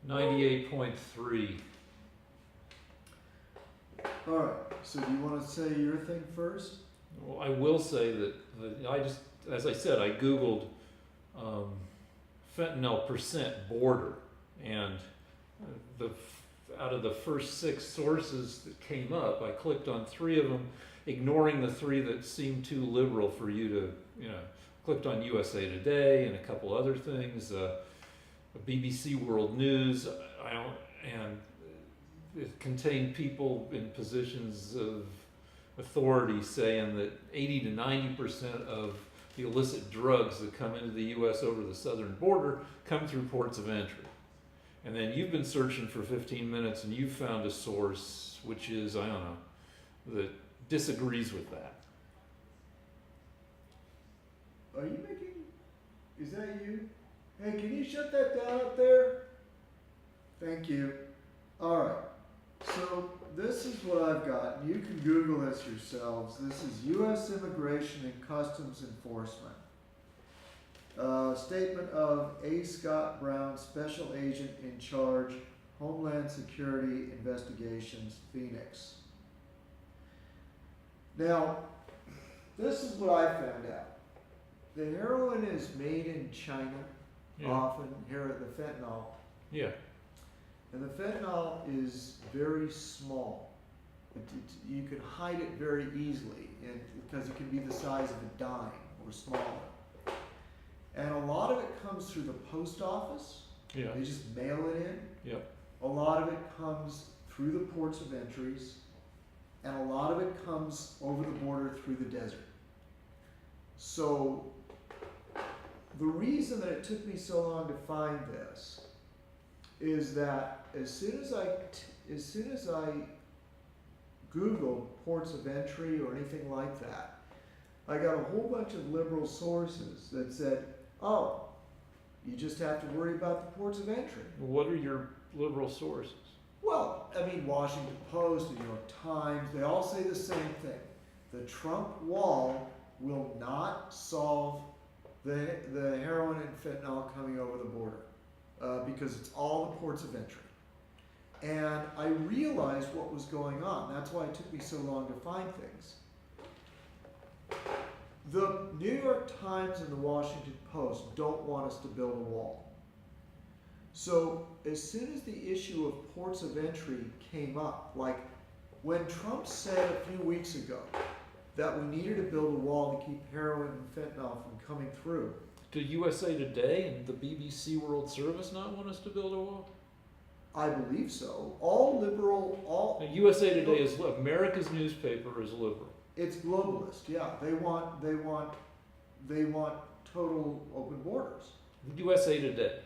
98.3. All right. So do you want to say your thing first? Well, I will say that I just, as I said, I Googled fentanyl percent border, and out of the first 6 sources that came up, I clicked on 3 of them, ignoring the 3 that seemed too liberal for you to, clicked on USA Today and a couple other things, BBC World News, and it contained people in positions of authority saying that 80 to 90% of the illicit drugs that come into the U.S. over the southern border come through ports of entry. And then you've been searching for 15 minutes and you've found a source which is, I don't know, that disagrees with that. Are you making, is that you? Hey, can you shut that down up there? Thank you. All right. So this is what I've got. You can Google this yourselves. This is U.S. Immigration and Customs Enforcement. Statement of A. Scott Brown, Special Agent in Charge, Homeland Security Investigations, Phoenix. Now, this is what I found out. The heroin is made in China, often here at the fentanyl. Yeah. And the fentanyl is very small. You can hide it very easily because it can be the size of a dime or smaller. And a lot of it comes through the post office. Yeah. They just mail it in. Yep. A lot of it comes through the ports of entries. And a lot of it comes over the border through the desert. So the reason that it took me so long to find this is that as soon as I Googled ports of entry or anything like that, I got a whole bunch of liberal sources that said, oh, you just have to worry about the ports of entry. What are your liberal sources? Well, I mean, Washington Post, New York Times, they all say the same thing. The Trump wall will not solve the heroin and fentanyl coming over the border because it's all the ports of entry. And I realized what was going on. That's why it took me so long to find things. The New York Times and the Washington Post don't want us to build a wall. So as soon as the issue of ports of entry came up, like when Trump said a few weeks ago that we needed to build a wall to keep heroin and fentanyl from coming through. Do USA Today and the BBC World Service not want us to build a wall? I believe so. All liberal, Now, USA Today is America's newspaper is liberal. It's globalist, yeah. They want total open borders. USA Today.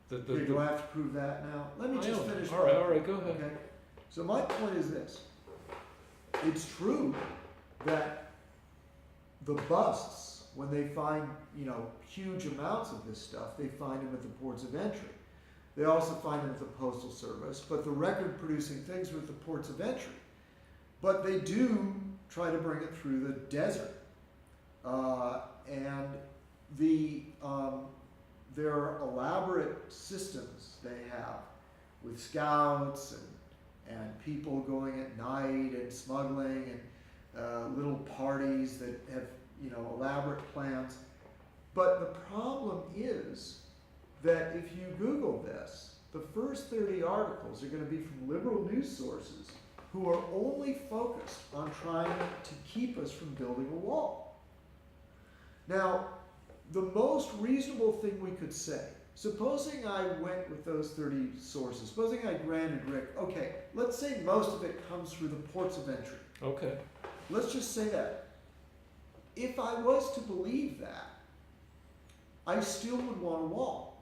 Do I have to prove that now? Let me just finish. All right, go ahead. Okay. So my point is this. It's true that the busts, when they find, huge amounts of this stuff, they find them at the ports of entry. They also find them at the Postal Service, but the record producing things with the ports of entry. But they do try to bring it through the desert. And there are elaborate systems they have with scouts and people going at night and smuggling and little parties that have, elaborate plans. But the problem is that if you Google this, the first 30 articles are going to be from liberal news sources who are only focused on trying to keep us from building a wall. Now, the most reasonable thing we could say, supposing I went with those 30 sources, supposing I granted Rick, okay, let's say most of it comes through the ports of entry. Okay. Let's just say that. If I was to believe that, I still would want a wall.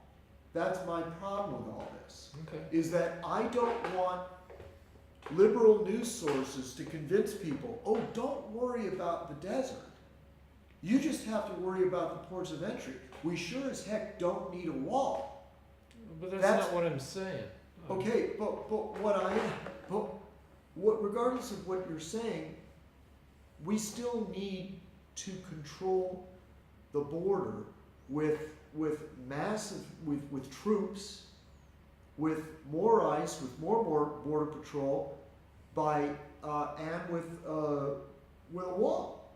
That's my problem with all this. Okay. Is that I don't want liberal news sources to convince people, oh, don't worry about the desert. You just have to worry about the ports of entry. We sure as heck don't need a wall. But that's not what I'm saying. Okay, but regardless of what you're saying, we still need to control the border with troops with more ICE, with more border patrol, and with a wall.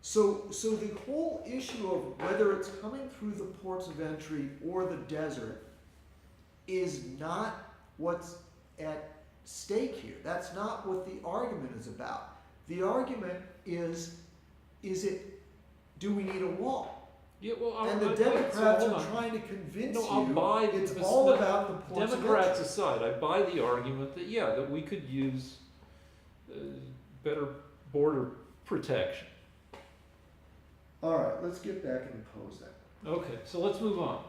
So the whole issue of whether it's coming through the ports of entry or the desert is not what's at stake here. That's not what the argument is about. The argument is do we need a wall? Yeah, well, And the Democrats are trying to convince it's all about the ports of entry. Democrats aside, I buy the argument that, yeah, that we could use better border protection. All right, let's get back and pose that. Okay, so let's move on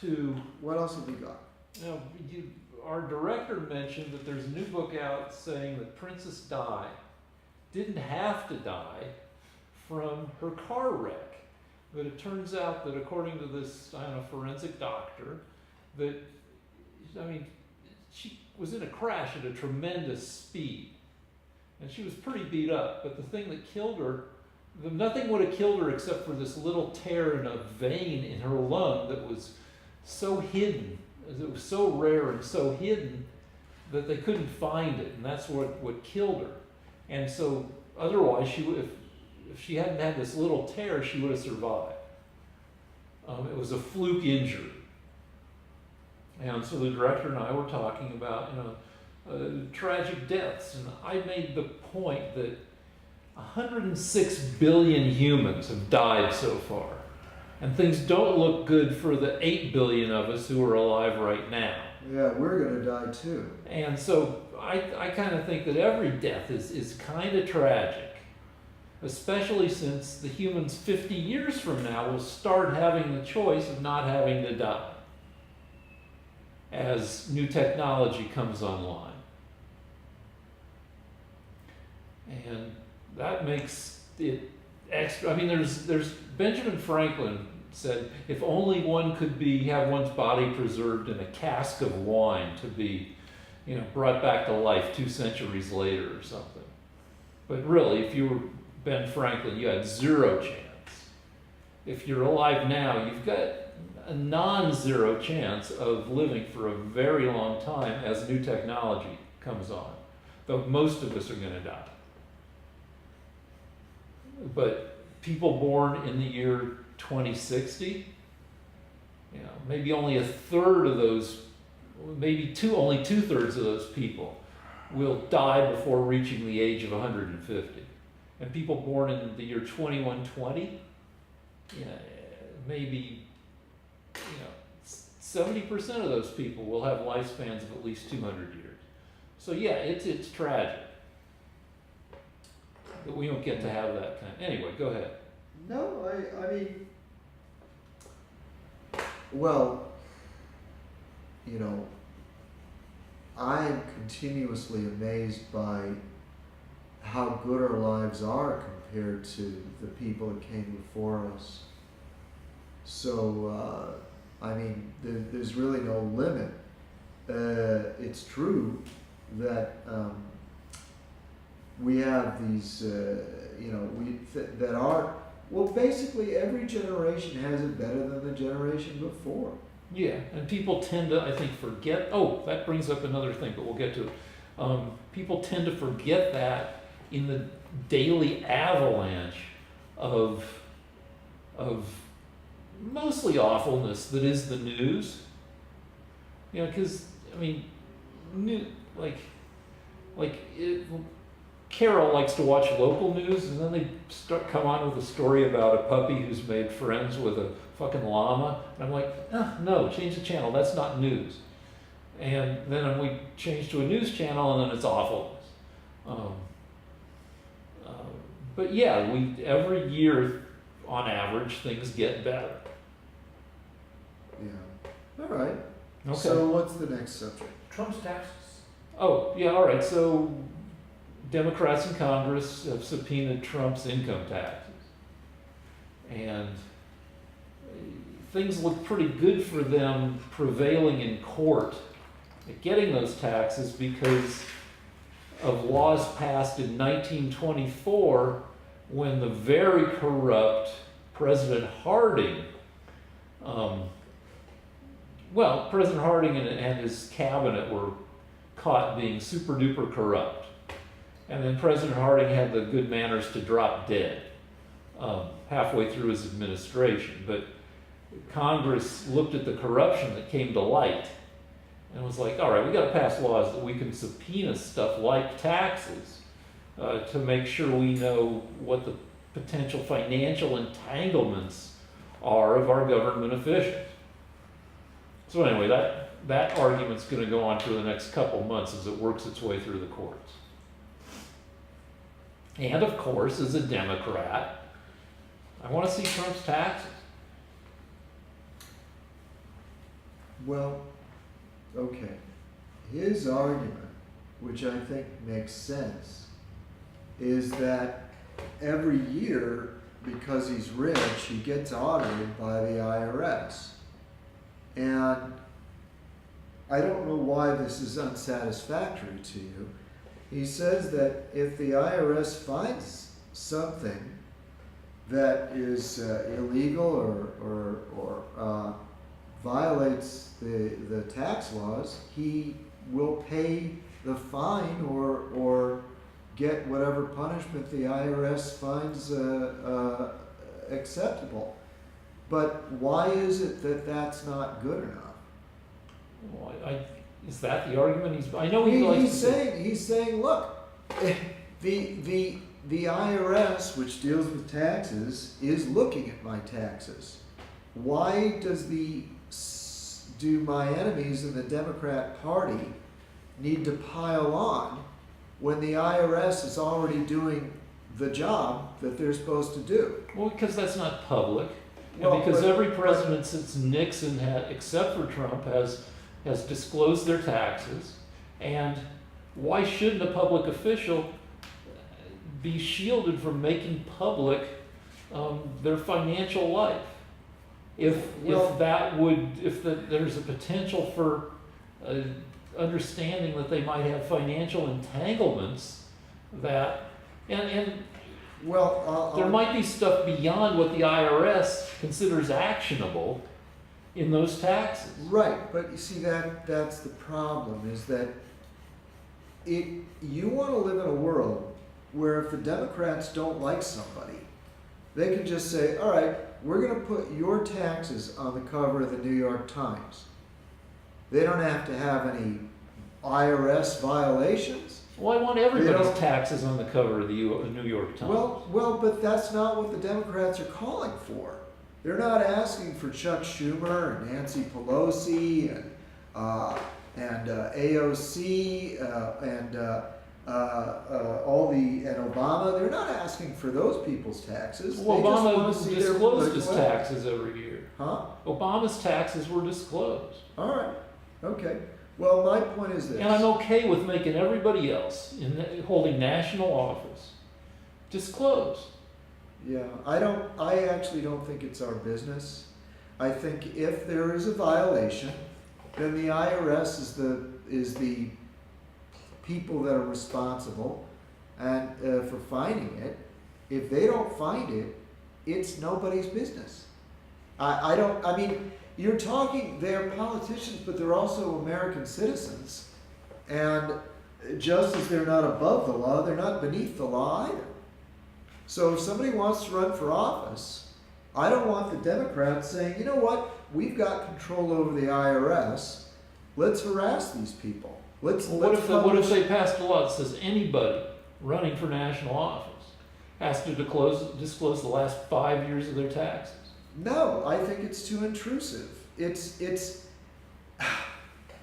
to, What else have we got? our director mentioned that there's a new book out saying that Princess Di didn't have to die from her car wreck. But it turns out that according to this, forensic doctor, that, she was in a crash at a tremendous speed. And she was pretty beat up, but the thing that killed her, nothing would have killed her except for this little tear in a vein in her lung that was so hidden, it was so rare and so hidden that they couldn't find it, and that's what killed her. And so otherwise, if she hadn't had this little tear, she would have survived. It was a fluke injury. And so the director and I were talking about, tragic deaths. And I made the point that 106 billion humans have died so far. And things don't look good for the 8 billion of us who are alive right now. Yeah, we're going to die too. And so I kind of think that every death is kind of tragic. Especially since the humans 50 years from now will start having the choice of not having to die as new technology comes online. And that makes it extra. There's Benjamin Franklin said, if only one could have one's body preserved in a cask of wine to be, brought back to life 2 centuries later or something. But really, if you were Ben Franklin, you had 0 chance. If you're alive now, you've got a non-zero chance of living for a very long time as new technology comes on. Though most of us are going to die. But people born in the year 2060, maybe only a third of those, only 2/3 of those people will die before reaching the age of 150. And people born in the year 2120, maybe 70% of those people will have lifespans of at least 200 years. So yeah, it's tragic. But we don't get to have that kind. Anyway, go ahead. No, well, I am continuously amazed by how good our lives are compared to the people that came before us. So, there's really no limit. It's true that we have these, that are, basically every generation has it better than the generation before. Yeah, and people tend to, I think, forget, that brings up another thing, but we'll get to it. People tend to forget that in the daily avalanche of mostly awfulness that is the news. Because, Carol likes to watch local news, and then they come on with a story about a puppy who's made friends with a fucking llama. And I'm like, no, change the channel. That's not news. And then we change to a news channel, and then it's awfulness. But yeah, every year, on average, things get better. Yeah. All right. Okay. So what's the next subject? Trump's taxes. Oh, yeah, all right. So Democrats in Congress have subpoenaed Trump's income taxes. And things look pretty good for them prevailing in court at getting those taxes because of laws passed in 1924 when the very corrupt President Harding well, President Harding and his cabinet were caught being super duper corrupt. And then President Harding had the good manners to drop dead halfway through his administration. But Congress looked at the corruption that came to light and was like, all right, we got to pass laws that we can subpoena stuff like taxes to make sure we know what the potential financial entanglements are of our government officials. So anyway, that argument's going to go on for the next couple months as it works its way through the courts. And of course, as a Democrat, I want to see Trump's taxes. Well, okay. His argument, which I think makes sense, is that every year, because he's rich, he gets audited by the IRS. And I don't know why this is unsatisfactory to you. He says that if the IRS finds something that is illegal or violates the tax laws, he will pay the fine or get whatever punishment the IRS finds acceptable. But why is it that that's not good enough? Well, is that the argument I know he likes he's saying, look, the IRS, which deals with taxes, is looking at my taxes. Why do my enemies in the Democrat Party need to pile on when the IRS is already doing the job that they're supposed to do? Well, because that's not public. Well, and because but- every president since Nixon, except for Trump, has disclosed their taxes. And why shouldn't a public official be shielded from making public their financial life? If there's a potential for understanding that they might have financial entanglements, that and Well, there might be stuff beyond what the IRS considers actionable in those taxes. right, but you see that's the problem, is that you want to live in a world where if the Democrats don't like somebody, they can just say, all right, we're going to put your taxes on the cover of the New York Times. They don't have to have any IRS violations. Well, I want everybody's taxes on the cover of the New York Times. Well, but that's not what the Democrats are calling for. They're not asking for Chuck Schumer and Nancy Pelosi and AOC and Obama. They're not asking for those people's taxes. Well, They just Obama want to see their disclosed his political taxes every year. Huh? Obama's taxes were disclosed. All right. Okay. Well, my point is this. And I'm okay with making everybody else holding national office disclose. Yeah, I actually don't think it's our business. I think if there is a violation, then the IRS is the people that are responsible and for finding it. If they don't find it, it's nobody's business. I mean, you're talking, they're politicians, but they're also American citizens. And just as they're not above the law, they're not beneath the law either. So if somebody wants to run for office, I don't want the Democrats saying, you know what, we've got control over the IRS, let's harass these people. What if they passed a law that says anybody running for national office has to disclose the last 5 years of their taxes? No, I think it's too intrusive.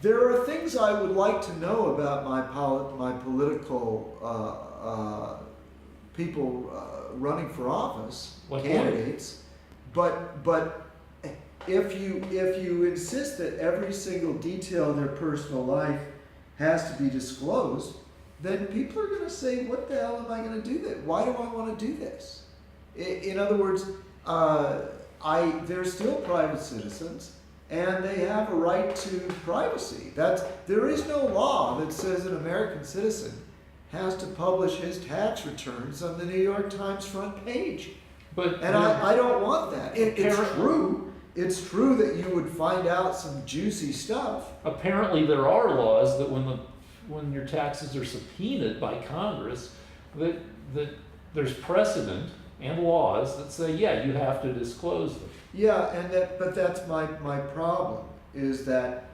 There are things I would like to know about my political people running for office, Like candidates, but if you insist that every single detail of their personal life has to be disclosed, then people are going to say, what the hell am I going to do that? Why do I want to do this? In other words, they're still private citizens, and they have a right to privacy. There is no law that says an American citizen has to publish his tax returns on the New York Times front page. And I don't want that. It's true. it's true that you would find out some juicy stuff. Apparently, there are laws that when your taxes are subpoenaed by Congress, that there's precedent and laws that say, yeah, you have to disclose them. Yeah, but that's my problem, is that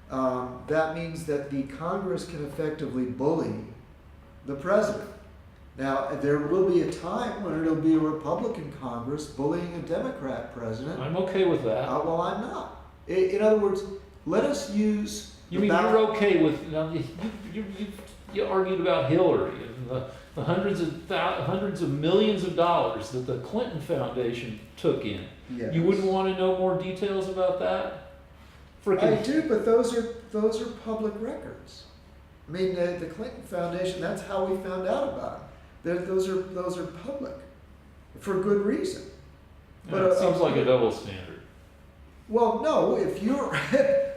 that means that the Congress can effectively bully the president. Now, there will be a time when it'll be a Republican Congress bullying a Democrat president. I'm okay with that. Well, I'm not. In other words, let us use. You mean you're okay with, now, you argued about Hillary and the hundreds of millions of dollars that the Clinton Foundation took in. Yes. You wouldn't want to know more details about that? I do, but those are public records. I mean, the Clinton Foundation, that's how we found out about it. Those are public, for good reason. But it seems like a double standard. Well, no, if you're,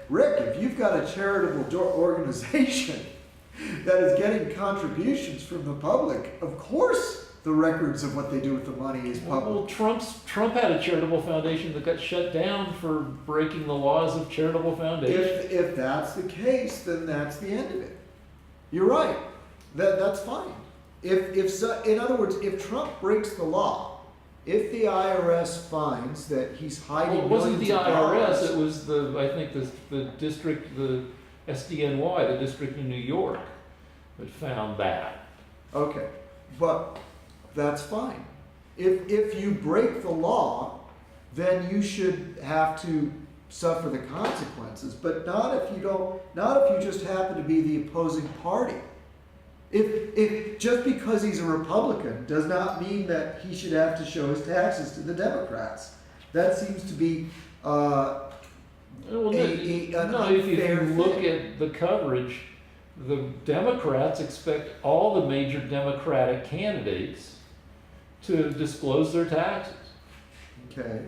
Rick, if you've got a charitable organization that is getting contributions from the public, of course the records of what they do with the money is public. Well, Trump had a charitable foundation that got shut down for breaking the laws of charitable foundations. If that's the case, then that's the end of it. You're right. That's fine. In other words, if Trump breaks the law, if the IRS finds that he's hiding Well, it wasn't the millions of IRS, dollars, it was the district, the SDNY, the District of New York, that found that. okay, but that's fine. If you break the law, then you should have to suffer the consequences, but not if you just happen to be the opposing party. If just because he's a Republican does not mean that he should have to show his taxes to the Democrats. That seems to be an If unfair you look thing. at the coverage, the Democrats expect all the major Democratic candidates to disclose their taxes. Okay.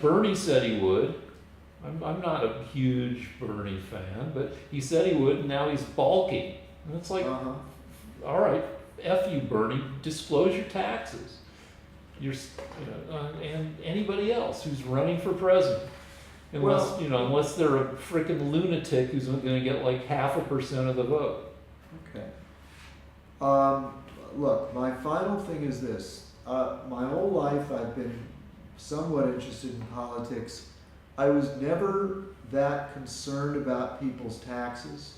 Bernie said he would. I'm not a huge Bernie fan, but he said he would, and now he's balking. And it's like, all right, F you, Bernie, disclose your taxes. And anybody else who's running for president. Unless they're a freaking lunatic who's going to get like 0.5% of the vote. Okay. Look, my final thing is this. My whole life I've been somewhat interested in politics. I was never that concerned about people's taxes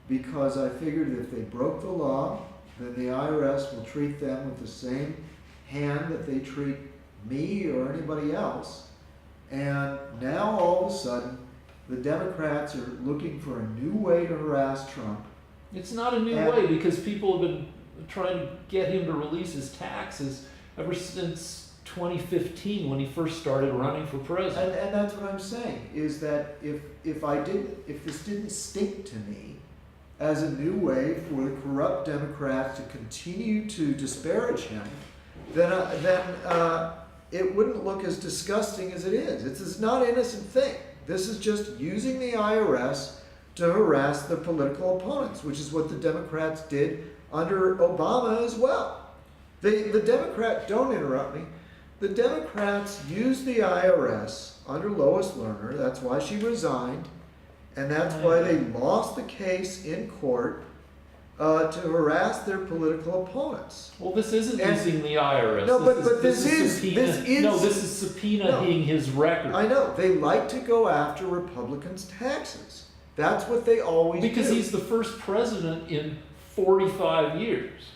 because I figured if they broke the law, then the IRS will treat them with the same hand that they treat me or anybody else. And now all of a sudden, the Democrats are looking for a new way to harass Trump. It's not a new way because people have been trying to get him to release his taxes ever since 2015 when he first started running for president. And that's what I'm saying, is that if this didn't stink to me as a new way for the corrupt Democrats to continue to disparage him, then it wouldn't look as disgusting as it is. It's not an innocent thing. This is just using the IRS to harass the political opponents, which is what the Democrats did under Obama as well. Don't interrupt me. The Democrats used the IRS under Lois Lerner. That's why she resigned. And that's why they lost the case in court to harass their political opponents. Well, this isn't using the IRS. No, but this is subpoenaing his record. I know. They like to go after Republicans' taxes. That's what they always do. Because he's the first president in 45 years,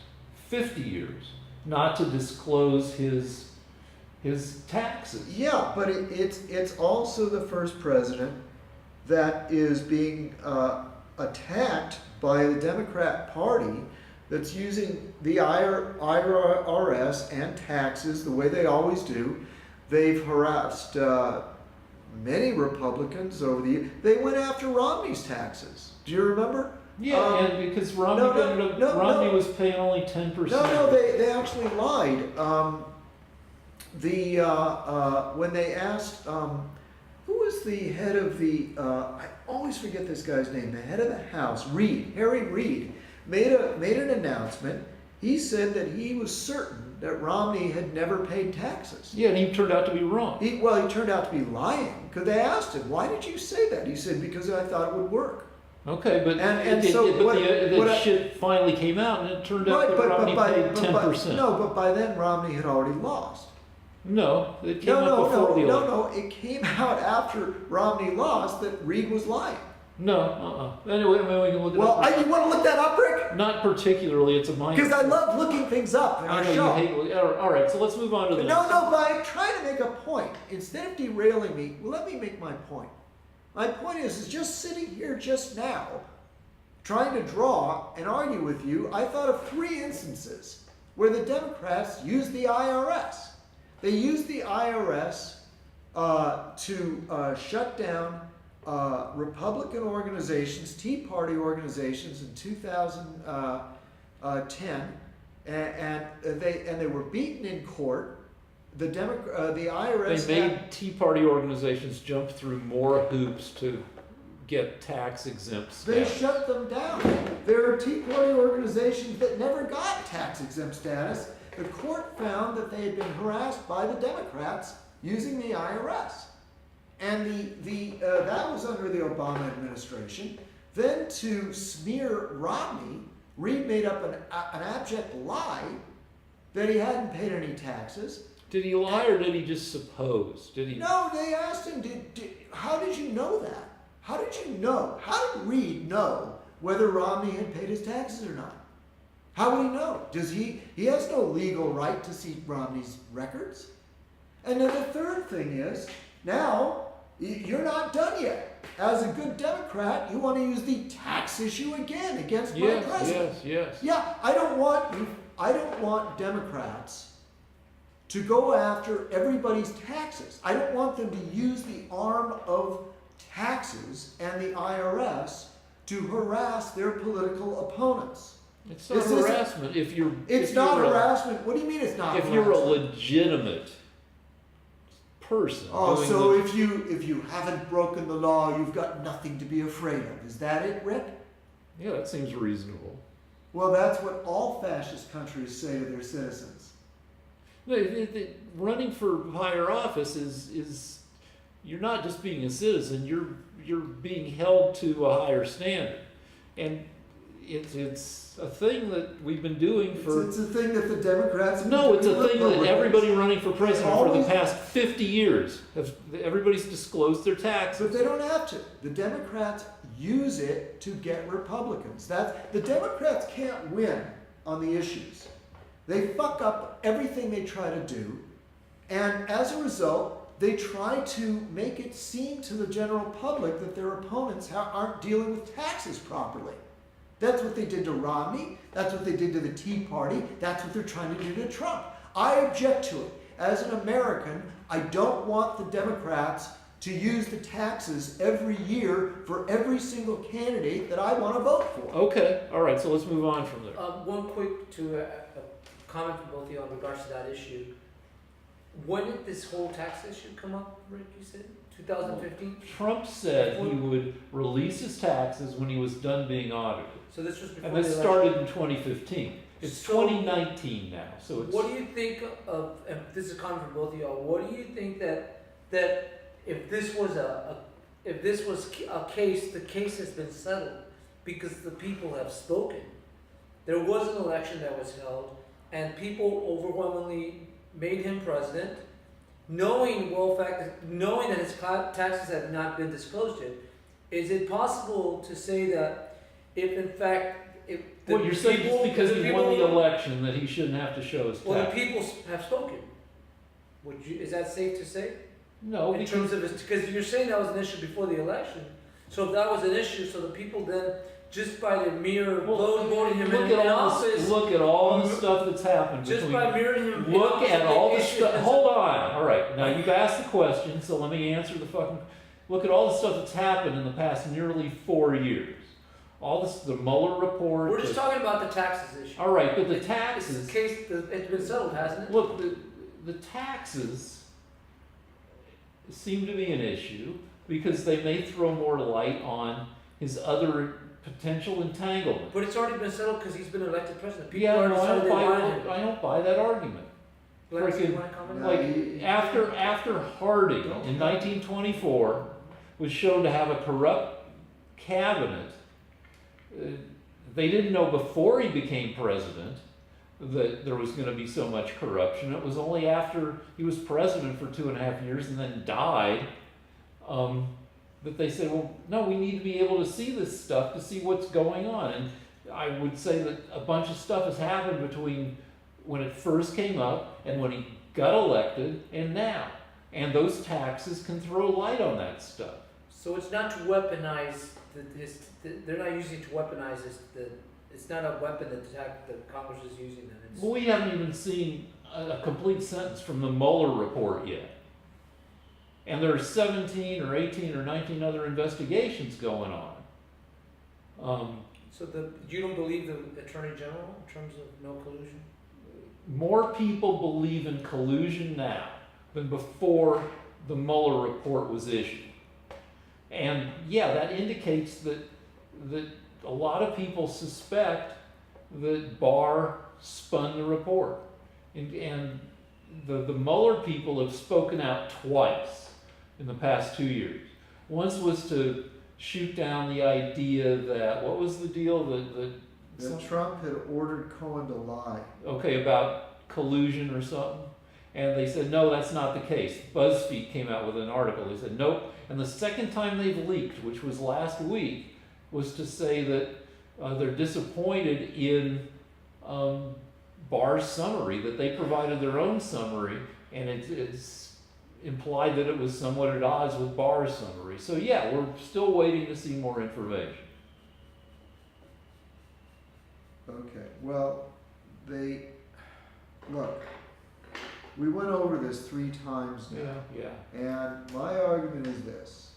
50 years, not to disclose his taxes. Yeah, but it's also the first president that is being attacked by the Democrat Party that's using the IRS and taxes the way they always do. They've harassed many Republicans over the years. They went after Romney's taxes. Do you remember? Yeah, and because Romney was paying only 10%. No, they actually lied. When they asked, who was the head of the, I always forget this guy's name, the head of the House, Harry Reid, made an announcement, he said that he was certain that Romney had never paid taxes. Yeah, and he turned out to be wrong. He turned out to be lying, because they asked him, why did you say that? He said, because I thought it would work. Okay, but And shit finally came out, and it turned out that Romney paid 10%. No, but by then Romney had already lost. No, it came out before the election. No, it came out after Romney lost that Reid was lying. No, Anyway, we can look it up. Well, you want to look that up, Rick? Not particularly, it's a mind. Because I love looking things up in I our know show. you hate. All right, so let's move on to the next. No, but I'm trying to make a point. Instead of derailing me, let me make my point. My point is just sitting here just now, trying to draw and argue with you, I thought of 3 instances where the Democrats used the IRS. They used the IRS to shut down Republican organizations, Tea Party organizations in 2010, and they were beaten in court. The IRS They made Tea Party organizations jump through more hoops to get tax exempt They status. shut them down. There are Tea Party organizations that never got tax exempt status. The court found that they had been harassed by the Democrats using the IRS. And that was under the Obama administration. Then to smear Romney, Reid made up an abject lie that he hadn't paid any taxes. Did he lie or did he just suppose? Did he? No, they asked him, how did you know that? How did you know? How did Reid know whether Romney had paid his taxes or not? How would he know? He has no legal right to see Romney's records. And then the third thing is, now, you're not done yet. As a good Democrat, you want to use the tax issue again against my president. Yes. Yeah, I don't want Democrats to go after everybody's taxes. I don't want them to use the arm of taxes and the IRS to harass their political opponents. It's not harassment if you're. It's not harassment. What do you mean it's not harassment? If you're a legitimate person. Oh, so if you haven't broken the law, you've got nothing to be afraid of. Is that it, Rick? Yeah, that seems reasonable. Well, that's what all fascist countries say to their citizens. Running for higher office is you're not just being a citizen, you're being held to a higher standard. And it's a thing that we've been doing for... It's a thing that the Democrats... No, it's a thing that everybody running for president for the past 50 years, everybody's disclosed their taxes. But they don't have to. The Democrats use it to get Republicans. The Democrats can't win on the issues. They fuck up everything they try to do, and as a result, they try to make it seem to the general public that their opponents aren't dealing with taxes properly. That's what they did to Romney. That's what they did to the Tea Party. That's what they're trying to do to Trump. I object to it. As an American, I don't want the Democrats to use the taxes every year for every single candidate that I want to vote for. Okay, all right, so let's move on from there. One quick comment from both of you in regards to that issue. When did this whole tax issue come up, Rick, you said? 2015? Trump said he would release his taxes when he was done being audited. So this was before And this started in 2015. It's 2019 now, so it's... What do you think of, and this is coming from both of y'all, what do you think that if this was a case, the case has been settled because the people have spoken. There was an election that was held, and people overwhelmingly made him president, knowing that his taxes had not been disclosed yet. Is it possible to say that if in fact What you're saying is because he won the election that he shouldn't have to show his taxes? Well, the people have spoken. Is that safe to say? No, in terms of because you're saying that was an issue before the election. So if that was an issue, so the people then, just by the mere voting him in office, look at all the stuff that's happened. Just by mirroring him. Look at all the stuff. Hold on. All right. Now you've asked the question, so let me answer the fucking. Look at all the stuff that's happened in the past nearly 4 years. All this, the Mueller report. We're just talking about the taxes issue. All right, but the taxes. This case, it's been settled, hasn't it? Look, the taxes seem to be an issue because they may throw more light on his other potential entanglement. But it's already been settled because he's been elected president. People Yeah, already no, decided they wanted him. I don't buy that argument. Lance, you freaking- wanna comment? No, Like, you- after Harding in 1924 was shown to have a corrupt cabinet, they didn't know before he became president that there was going to be so much corruption. It was only after he was president for 2.5 years and then died that they said, well, no, we need to be able to see this stuff to see what's going on. And I would say that a bunch of stuff has happened between when it first came up and when he got elected and now. And those taxes can throw light on that stuff. So it's not to weaponize they're not using it to weaponize this. It's not a weapon that Congress is using. Then it's, Well, we haven't even seen a complete sentence from the Mueller report yet. And there are 17 or 18 or 19 other investigations going on. so you don't believe the Attorney General in terms of no collusion? More people believe in collusion now than before the Mueller report was issued. And yeah, that indicates that a lot of people suspect that Barr spun the report. And the Mueller people have spoken out twice in the past 2 years. Once was to shoot down the idea that, what was the deal? That Trump had ordered Cohen to lie. Okay, about collusion or something. And they said, no, that's not the case. BuzzFeed came out with an article. They said, nope. And the second time they've leaked, which was last week, was to say that they're disappointed in Barr's summary, that they provided their own summary, and it's implied that it was somewhat at odds with Barr's summary. So yeah, we're still waiting to see more information. Okay, well, look, we went over this 3 times now. Yeah. And my argument is this,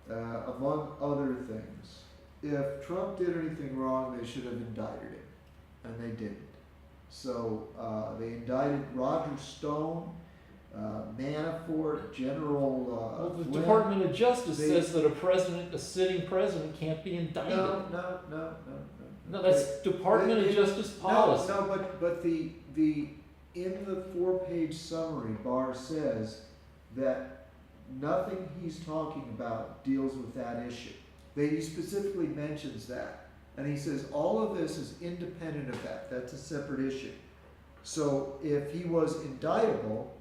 among other things, if Trump did anything wrong, they should have indicted him, and they didn't. So they indicted Roger Stone, Manafort, Well, General the Flynn. Department of Justice they- says that a sitting president can't be indicted. No. No, that's Department of Justice policy. No, but the in the 4-page summary, Barr says that nothing he's talking about deals with that issue. He specifically mentions that. And he says all of this is independent of that. That's a separate issue. So if he was indictable,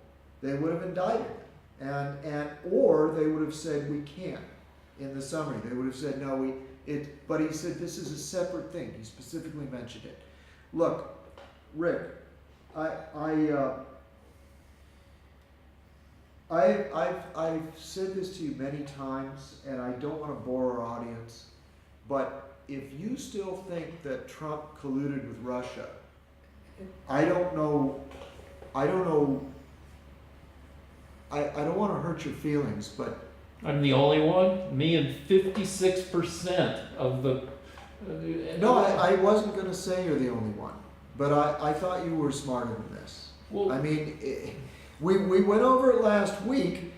they would have indicted him. Or they would have said we can't in the summary. They would have said no, but he said this is a separate thing. He specifically mentioned it. Look, Rick, I've said this to you many times, and I don't want to bore our audience, but if you still think that Trump colluded with Russia, I don't want to hurt your feelings, but I'm the only one. Me and 56% of the. no, I wasn't going to say you're the only one, but I thought you were smarter than this. Well, I mean, we went over it last week.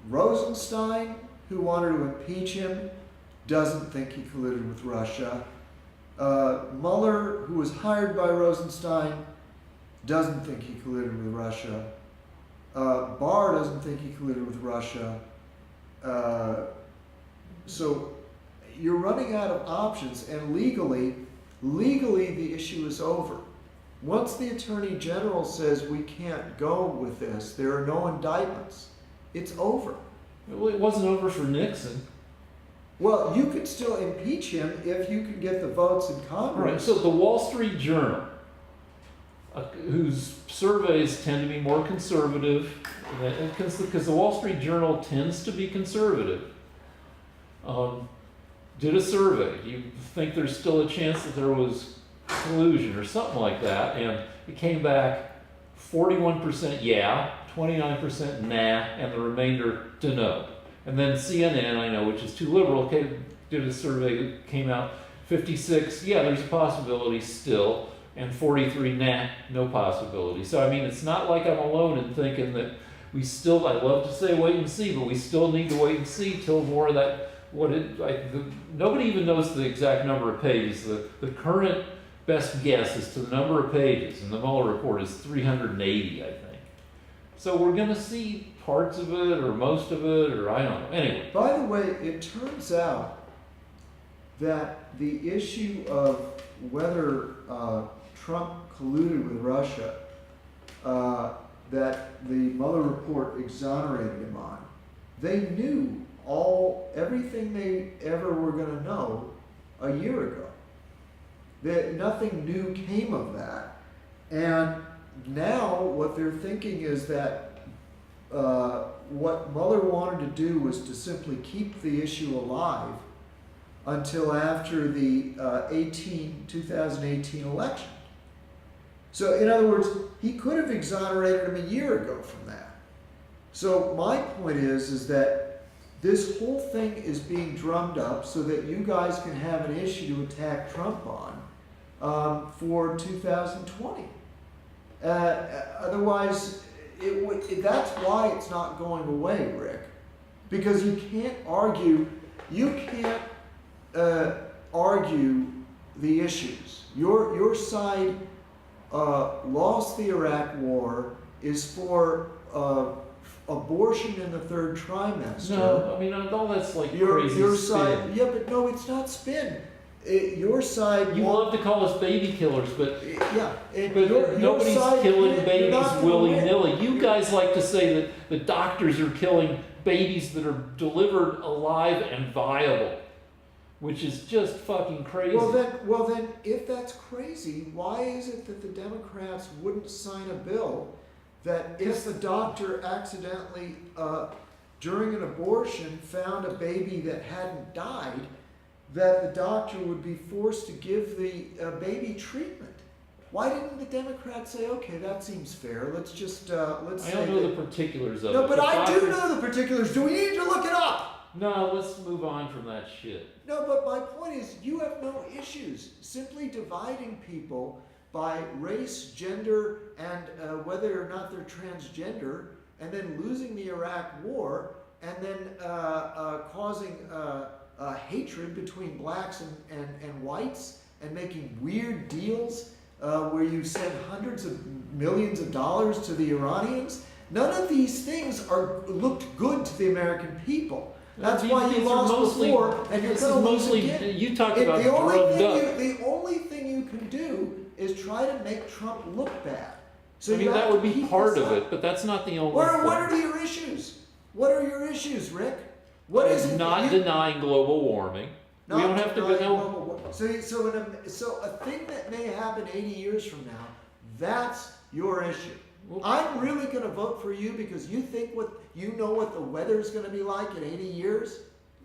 Rosenstein, who wanted to impeach him, doesn't think he colluded with Russia. Mueller, who was hired by Rosenstein, doesn't think he colluded with Russia. Barr doesn't think he colluded with Russia. So you're running out of options, and legally the issue is over. Once the Attorney General says we can't go with this, there are no indictments, it's over. well, it wasn't over for Nixon. Well, you could still impeach him if you can get the votes in All right, Congress. so the Wall Street Journal, whose surveys tend to be more conservative, because the Wall Street Journal tends to be conservative, did a survey. Do you think there's still a chance that there was collusion or something like that? And it came back 41% yeah, 29% nah, and the remainder to no. And then CNN, I know, which is too liberal, did a survey that came out 56, yeah, there's a possibility still, and 43, nah, no possibility. So, I mean, it's not like I'm alone in thinking that I love to say wait and see, but we still need to wait and see till more of that nobody even knows the exact number of pages. The current best guess as to the number of pages in the Mueller report is 380, I think. So we're going to see parts of it or most of it, or I don't know. Anyway. By the way, it turns out that the issue of whether Trump colluded with Russia, that the Mueller report exonerated him on, they knew everything they ever were going to know a year ago. That nothing new came of that, and now what they're thinking is that what Mueller wanted to do was to simply keep the issue alive until after the 2018 election. So in other words, he could have exonerated him a year ago from that. So my point is that this whole thing is being drummed up so that you guys can have an issue to attack Trump on for 2020. Otherwise, that's why it's not going away, Rick. Because you can't argue the issues. Your side lost the Iraq war, is for abortion in the third trimester. No, I mean, all that's like crazy your spin. side, yeah, but no, it's not spin. Your side. You love to call us baby killers, but your nobody's side, killing you're babies not gonna willy-nilly. win. You guys like to say that the doctors are killing babies that are delivered alive and viable, which is just fucking crazy. Well then, if that's crazy, why is it that the Democrats wouldn't sign a bill that if the doctor accidentally, during an abortion, found a baby that hadn't died, that the doctor would be forced to give the baby treatment? Why didn't the Democrats say, okay, that seems fair, let's just, let's I say don't know that, the particulars of it. no, but I do doctors- know the particulars. Do we need to look it up? No, let's move on from that shit. No, but my point is, you have no issues simply dividing people by race, gender, and whether or not they're transgender, and then losing the Iraq war, and then causing hatred between blacks and whites, and making weird deals where you send hundreds of millions of dollars to the Iranians. None of these things looked good to the American people. That's why you These are lost mostly- before, and you're this going is to lose mostly, again. you talked about The only drugged up. the only thing you can do is try to make Trump look bad. So I mean, you have that to would be keep part this of up. it, but that's not the only What thing. are your issues? What are your issues, Rick? What is it? Not denying global warming. We don't have to go. No. So a thing that may happen 80 years from now, that's your issue. Well, I'm really going to vote for you because you think you know what the weather's going to be like in 80 years.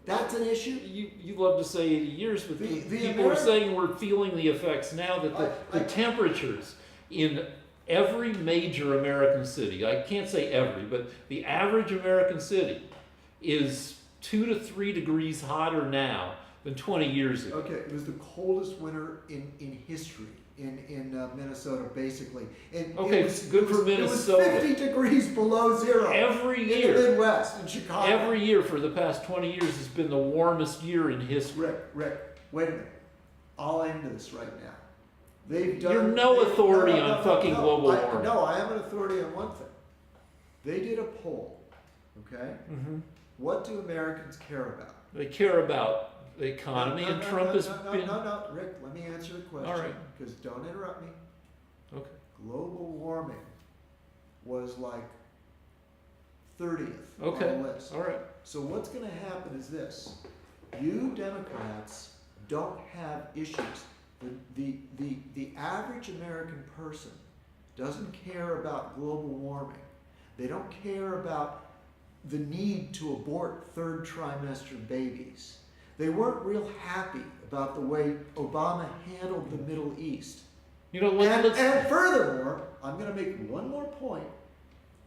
That's an issue. You love to say 80 years, but The people are American- saying we're feeling the effects now that the temperatures in every major American city, I can't say every, but the average American city is 2 to 3 degrees hotter now than 20 years ago. Okay, it was the coldest winter in history in Minnesota, basically. And Okay, good for Minnesota. It was 50 degrees below zero. Every in year. the Midwest, in Chicago. Every year for the past 20 years has been the warmest year in history. Rick, wait a minute. I'll end this right now. They've done. You're no authority on fucking global warming. No, I am an authority on one thing. They did a poll. Okay. Mm-hmm. What do Americans care about? They care about the economy, and Trump has been. No, Rick, let me answer the question. All right. Because don't interrupt me. Okay. Global warming was like 30th Okay. on the list. All right. So what's going to happen is this. You Democrats don't have issues. The average American person doesn't care about global warming. They don't care about the need to abort third trimester babies. They weren't real happy about the way Obama handled the Middle East. You know, And furthermore, I'm going to make one more point.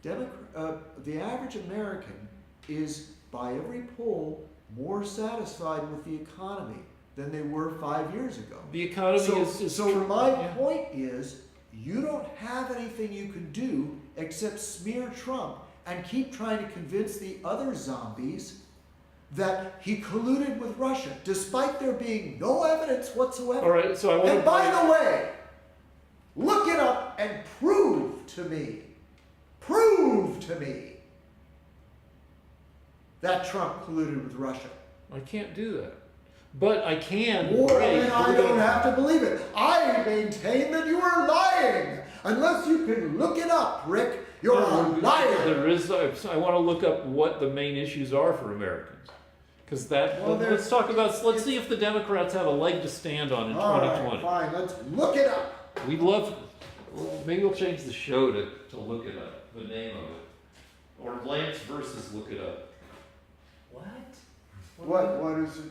The average American is, by every poll, more satisfied with the economy than they were 5 years ago. the economy is So true. my Yeah. point is, you don't have anything you can do except smear Trump and keep trying to convince the other zombies that he colluded with Russia, despite there being no evidence whatsoever. All right, so I want And to. by the way, look it up and prove to me that Trump colluded with Russia. I can't do that. But I can. Well, Ray, then I we're don't gonna- have to believe it. I maintain that you are lying. Unless you can look it up, Rick, you're a liar. There is. I want to look up what the main issues are for Americans, because that. Well, let's talk about. Let's see if the Democrats have a leg to stand on in All right, 2020. fine, let's look it up. We'd love. Maybe we'll change the show to look it up. The name of it, or Lance versus Look It Up. What? What is it?